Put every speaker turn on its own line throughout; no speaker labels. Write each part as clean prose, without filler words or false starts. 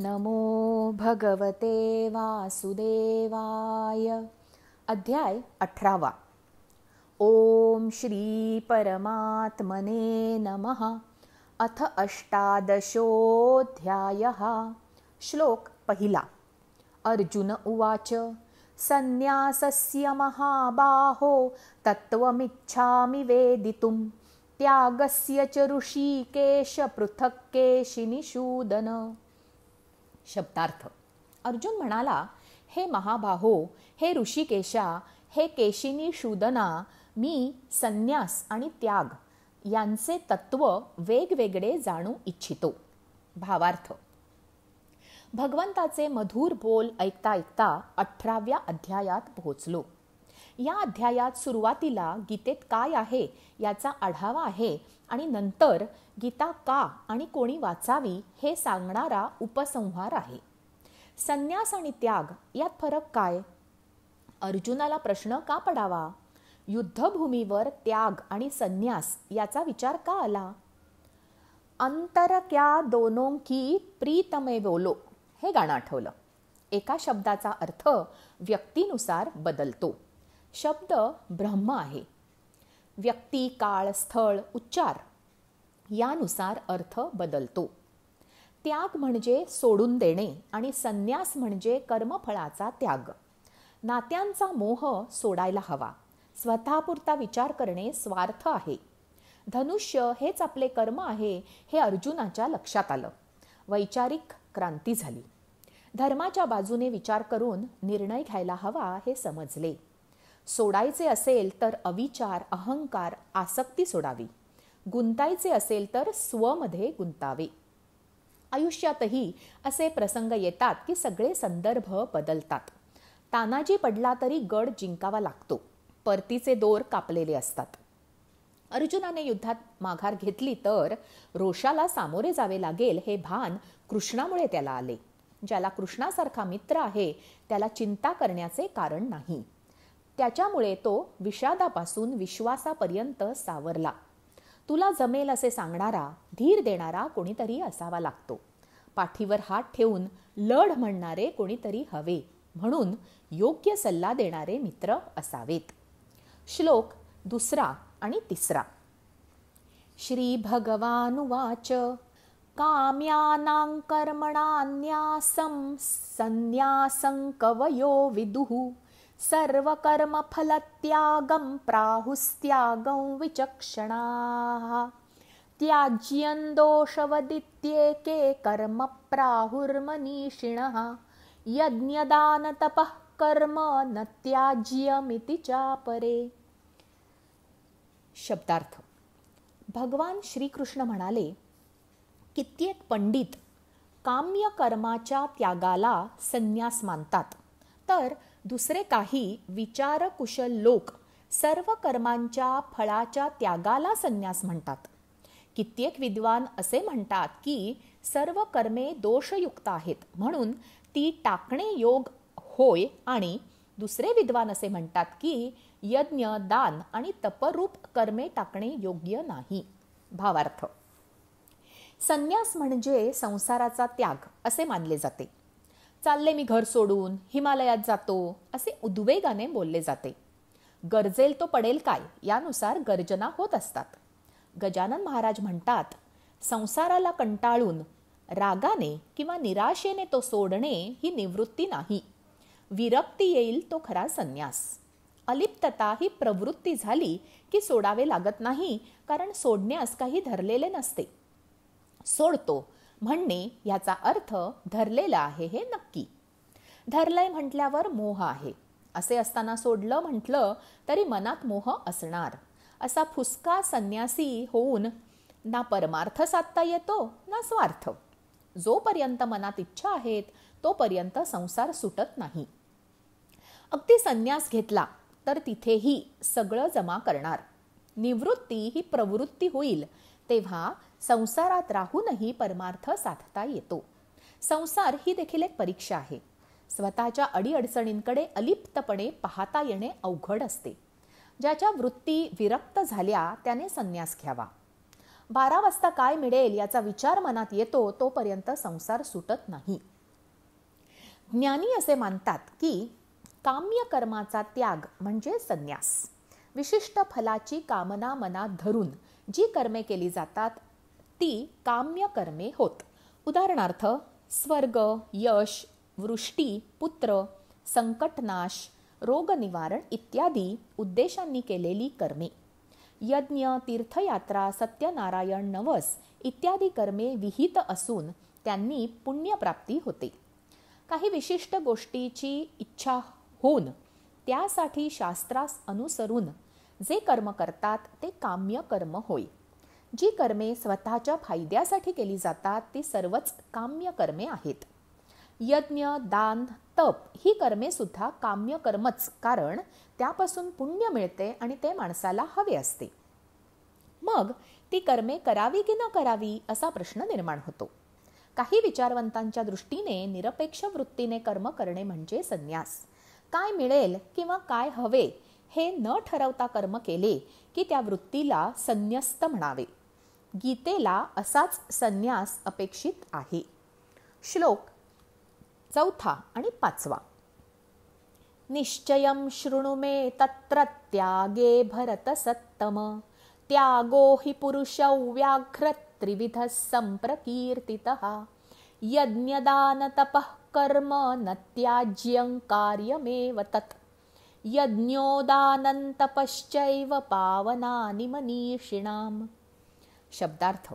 नमो भगवते वासुदेवाय. अध्याय 18. ओम श्री परमात्मने नमः. अथ 18. श्लोक 1. अर्जुन उवाच. संन्यासस्य महाबाहो तत्त्वमिच्छामि वेदितुं. त्यागस्य च ऋषिकेश पृथक् केशिनिषूदन. शब्दार्थ. अर्जुन म्हणाला, हे महाबाहो, हे ऋषिकेशा, हे केशिनिषूदना, मी संन्यास आणि त्याग यांचे तत्व वेगवेगळे जाणू इच्छितो. भावार्थ. भगवंताचे मधुर बोल ऐकता ऐकता 18व्या अध्यायात पोहोचलो. या अध्यायात सुरुवातीला गीतेत काय आहे याचा आढावा आहे आणि नंतर गीता का आणि कोणी वाचावी हे सांगणारा उपसंहार आहे. संन्यास आणि त्याग यात फरक काय? अर्जुनाला प्रश्न का पडावा? युद्धभूमीवर त्याग आणि संन्यास याचा विचार का आला? अंतर क्या दोनों की प्रीतमे बोलो हे गाणं आठवलं. एका शब्दाचा अर्थ व्यक्तीनुसार बदलतो. शब्द ब्रह्म आहे. व्यक्ती, काळ, स्थळ, उच्चार यानुसार अर्थ बदलतो. त्याग म्हणजे सोडून देणे आणि संन्यास म्हणजे कर्मफळाचा त्याग. नात्यांचा मोह सोडायला हवा. स्वतःपुरता विचार करणे स्वार्थ आहे. धनुष्य हेच आपले कर्म आहे हे अर्जुनाच्या लक्षात आलं. वैचारिक क्रांती झाली. धर्माच्या बाजूने विचार करून निर्णय घ्यायला हवा हे समजले. सोडायचे असेल तर अविचार, अहंकार, आसक्ती सोडावी. गुंतायचे असेल तर स्वमध्ये गुंतावे. आयुष्यातही असे प्रसंग येतात की सगळे संदर्भ बदलतात. तानाजी पडला तरी गड जिंकावा लागतो. परतीचे दोर कापलेले असतात. अर्जुनाने युद्धात माघार घेतली तर रोषाला सामोरे जावे लागेल हे भान कृष्णामुळे त्याला आले. ज्याला कृष्णासारखा मित्र आहे त्याला चिंता करण्याचे कारण नाही. त्याच्यामुळे तो विषादापासून विश्वासापर्यंत सावरला. तुला जमेल असे सांगणारा, धीर देणारा कोणीतरी असावा लागतो. पाठीवर हात ठेवून लढ म्हणणारे कोणीतरी हवे. म्हणून योग्य सल्ला देणारे मित्र असावेत. श्लोक 2 आणि 3. श्री भगवानुवाच. काम्यानां कर्मणान्यासं संन्यासं कवयो विदुः. सर्वकर्मफलत्यागं प्राहुस्त्यागं विचक्षणाः. त्याज्यं दोषवदित्येके कर्म प्राहुर्मनीषिणः. यज्ञदानतपः कर्म न त्याज्यमिति चापरे. शब्दार्थ. भगवान श्रीकृष्ण म्हणाले, कित्येक पंडित काम्य कर्माच्या त्यागाला संन्यास मानतात, तर दुसरे काही विचारकुशल लोक सर्व कर्मांच्या फळाच्या त्यागाला संन्यास म्हणतात. कित्येक विद्वान असे म्हणतात की सर्व कर्मे दोषयुक्त आहेत म्हणून ती टाकणे योग होय, आणि दुसरे विद्वान असे म्हणतात की यज्ञ, दान आणि तपरूप कर्मे टाकणे योग्य नाही. भावार्थ. संन्यास म्हणजे संसाराचा त्याग असे मानले जाते. चालले मी घर सोडून, हिमालयात जातो असे उद्वेगाने बोलले जाते. गरजेल तो पडेल काय यानुसार गर्जना होत असतात. गजानन महाराज म्हणतात, संसाराला कंटाळून रागाने किंवा निराशेने तो सोडणे ही निवृत्ती नाही. विरक्ती येईल तो खरा संन्यास. अलिप्तता ही प्रवृत्ती झाली की सोडावे लागत नाही, कारण सोडण्यास काही धरलेले नसते. सोडतो म्हणणे याचा अर्थ धरलेला आहे हे नक्की. धरलंय म्हटल्यावर मोह आहे. असे असताना सोडलं म्हटलं तरी मनात मोह असणार. असा फुसका संन्यासी होऊन ना परमार्थ साधता येतो ना स्वार्थ. जोपर्यंत मनात इच्छा आहेत तोपर्यंत संसार सुटत नाही. अगदी संन्यास घेतला तर तिथेही सगळं जमा करणार. निवृत्ती ही प्रवृत्ती होईल तेव्हा संसारात राहूनही परमार्थ साधता येतो. संसार ही देखील एक परीक्षा आहे. स्वतःच्या अडीअडचणींकडे अलिप्तपणे पाहता येणे अवघड असते. ज्याच्या वृत्ती विरक्त झाल्या त्याने संन्यास घ्यावा. 12 वाजता काय मिळेल याचा विचार मनात येतो तोपर्यंत संसार सुटत नाही. ज्ञानी असे मानतात की काम्य कर्माचा त्याग म्हणजे संन्यास. विशिष्ट फलाची कामना मनात धरून जी कर्मे केली जातात ती काम्य कर्मे होत. उदाहरणार्थ स्वर्ग, यश, वृष्टी, पुत्र, संकटनाश, रोग निवारण इत्यादी उद्देशांनी केलेली कर्मे. यज्ञ, तीर्थयात्रा, सत्यनारायण, नवस इत्यादी कर्मे विहित असून त्यांनी पुण्यप्राप्ती होते. काही विशिष्ट गोष्टीची इच्छा होऊन त्यासाठी शास्त्रास अनुसरून जे कर्म करतात ते काम्य कर्म होय. जी कर्मे स्वतःच्या फायद्यासाठी केली जातात ती सर्वच काम्य कर्मे आहेत. यज्ञ, दान, तप ही कर्मे सुद्धा काम्य कर्मच, कारण त्यापासून पुण्य मिळते आणि ते माणसाला हवे असते. मग ती कर्मे करावी की न करावी असा प्रश्न निर्माण होतो. काही विचारवंतांच्या दृष्टीने निरपेक्ष वृत्तीने कर्म करणे म्हणजे संन्यास. काय मिळेल किंवा काय हवे हे न ठरवता कर्म केले की त्या वृत्तीला संन्यस्त म्हणावे. गीतेला असाच संन्यास अपेक्षित आहे. श्लोक 4 आणि 5. निश्चयं शृणु मे तत्र त्यागे भरतसत्तम त्यागो हि पुरुषौ व्याघ्र त्रिविधः संप्रकीर्तितः यज्ञदानतपः कर्म न त्याज्यं कार्यमेव तत् यज्ञोदानं तपश्चैव पावनानि मनीषिणाम्. शब्दार्थ: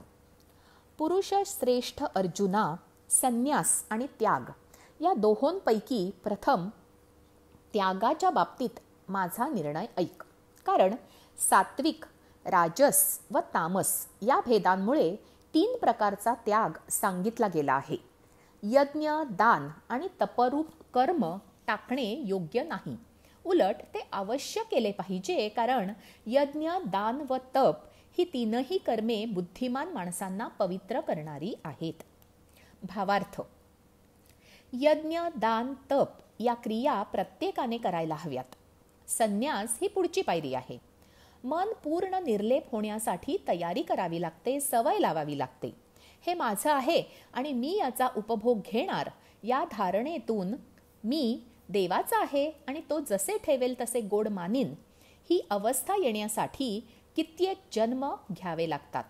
पुरुष श्रेष्ठ अर्जुना, संन्यास आणि त्याग या दोहोंपैकी प्रथम त्यागाच्या बाबतीत माझा निर्णय ऐक. कारण सात्विक, राजस व तामस या भेदांमुळे 3 प्रकारचा त्याग सांगितला गेला आहे. यज्ञ, दान आणि तपरूप कर्म टाकणे योग्य नाही. उलट ते अवश्य केले पाहिजे, कारण यज्ञ, दान व तप ही 3ही कर्मे बुद्धिमान माणसांना पवित्र करणारी आहेत. भावार्थ: यज्ञ, दान, तप या क्रिया प्रत्येकाने करायला हव्यात. संन्यास ही पुढची पायरी आहे. मन पूर्ण निर्लेप होण्यासाठी तयारी करावी लागते, सवय लावावी लागते. हे माझं आहे आणि मी याचा उपभोग घेणार या धारणेतून मी देवाचा आहे आणि तो जसे ठेवेल तसे गोड मानीन ही अवस्था येण्यासाठी कित्येक जन्म घ्यावे लागतात.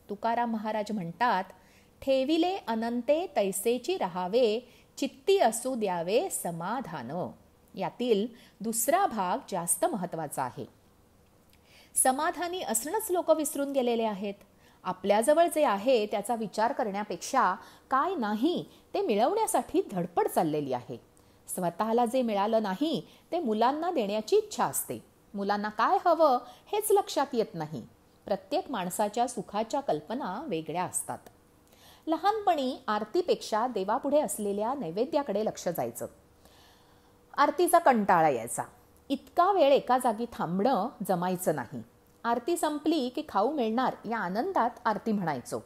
तुकाराम महाराज म्हणतात, ठेविले अनंते तैसेची राहावे चित्ती असू द्यावे समाधान. यातील दुसरा भाग जास्त महत्त्वाचा आहे. समाधानी असणंच लोक विसरून गेलेले आहेत. आपल्याजवळ जे आहे त्याचा विचार करण्यापेक्षा काय नाही ते मिळवण्यासाठी धडपड चाललेली आहे. स्वतःला जे मिळालं नाही ते मुलांना देण्याची इच्छा असते. मुलांना काय हवं हेच लक्षात येत नाही. प्रत्येक माणसाच्या सुखाच्या कल्पना वेगळ्या असतात. लहानपणी आरतीपेक्षा देवापुढे असलेल्या नैवेद्याकडे लक्ष जायचं. आरतीचा कंटाळा यायचा. इतका वेळ एका जागी थांबणं जमायचं नाही. आरती संपली की खाऊ मिळणार या आनंदात आरती म्हणायचो.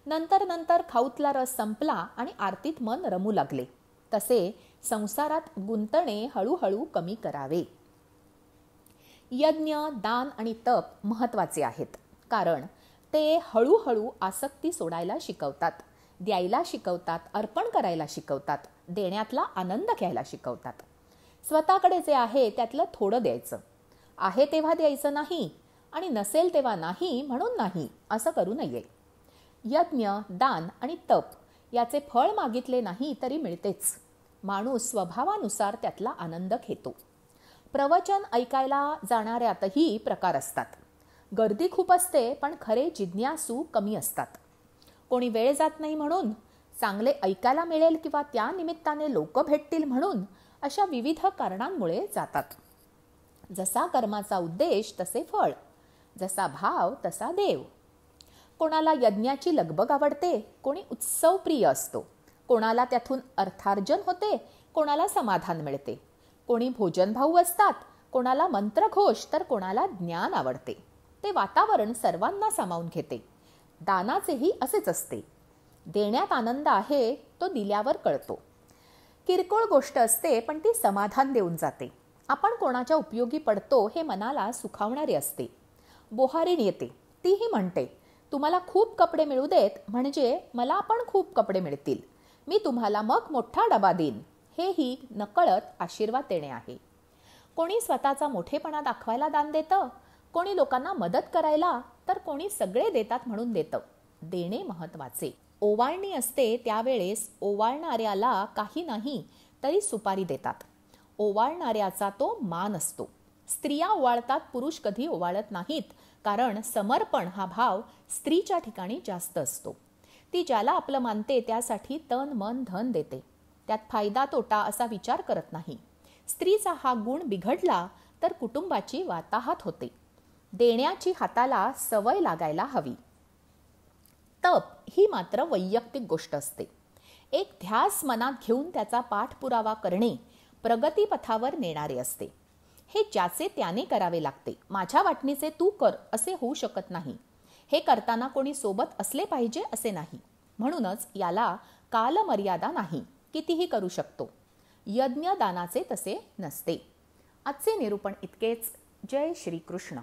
नंतर खाऊतला रस संपला आणि आरतीत मन रमू लागले. तसे संसारात गुंतणे हळूहळू कमी करावे. यज्ञ, दान आणि तप महत्त्वाचे आहेत, कारण ते हळूहळू आसक्ती सोडायला शिकवतात, द्यायला शिकवतात, अर्पण करायला शिकवतात, देण्यातला आनंद घ्यायला शिकवतात. स्वतःकडे जे आहे त्यातलं थोडं द्यायचं. आहे तेव्हा द्यायचं नाही आणि नसेल तेव्हा नाही म्हणून नाही असं करू नये. यज्ञ, दान आणि तप याचे फळ मागितले नाही तरी मिळतेच. माणूस स्वभावानुसार त्यातला आनंद घेतो. प्रवचन ऐकायला जाणाऱ्यातही प्रकार असतात. गर्दी खूप असते पण खरे जिज्ञासू कमी असतात. कोणी वेळ जात नाही म्हणून, चांगले ऐकायला मिळेल किंवा त्या निमित्ताने लोक भेटतील म्हणून अशा विविध कारणांमुळे जातात. जसा कर्माचा उद्देश तसे फळ, जसा भाव तसा देव. कोणाला यज्ञाची लगबग आवडते, कोणी उत्सव प्रिय असतो, कोणाला त्यातून अर्थार्जन होते, कोणाला समाधान मिळते. कोणी भोजन भाऊ असतात, कोणाला मंत्रघोष तर कोणाला ज्ञान आवडते. ते वातावरण सर्वांना सामावून घेते. दानाचेही असेच असते. देण्यात आनंद आहे तो दिल्यावर कळतो. किरकोळ गोष्ट असते पण ती समाधान देऊन जाते. आपण कोणाच्या उपयोगी पडतो हे मनाला सुखावणारे असते. बोहारीण येते, तीही म्हणते तुम्हाला खूप कपडे मिळू देत म्हणजे मला पण खूप कपडे मिळतील. मी तुम्हाला मग मोठा डबा देईन. हेही नकळत आशीर्वाद देणे आहे. कोणी स्वतःचा मोठेपणा दाखवायला दान देतं, कोणी लोकांना मदत करायला, तर कोणी सगळे देतात म्हणून देतं. देणे महत्वाचे. ओवाळणी असते त्यावेळेस ओवाळणाऱ्याला काही नाही तरी सुपारी देतात. ओवाळणाऱ्याचा तो मान असतो. स्त्रिया ओवाळतात, पुरुष कधी ओवाळत नाहीत, कारण समर्पण हा भाव स्त्रीच्या ठिकाणी जास्त असतो. ती ज्याला आपलं मानते त्यासाठी तन मन धन देते. त्यात फायदा तोटा असा विचार करत नाही. स्त्रीचा हा गुण बिघडला तर कुटुंबाची वाताहत होते. देण्याची हाताला सवय लागायला हवी. तप ही मात्र वैयक्तिक गोष्ट असते. एक ध्यास मनात घेऊन त्याचा पाठपुरावा करणे प्रगतीपथावर नेणारे असते. हे ज्याचे त्याने करावे लागते. माझ्या वाटणीचे तू कर असे होऊ शकत नाही. हे करताना कोणी सोबत असले पाहिजे असे नाही. म्हणूनच याला कालमर्यादा नाही, कितीही करू शकतो. यज्ञदानाचे तसे नसते. आजचे निरूपण इतकेच. जय श्री कृष्ण.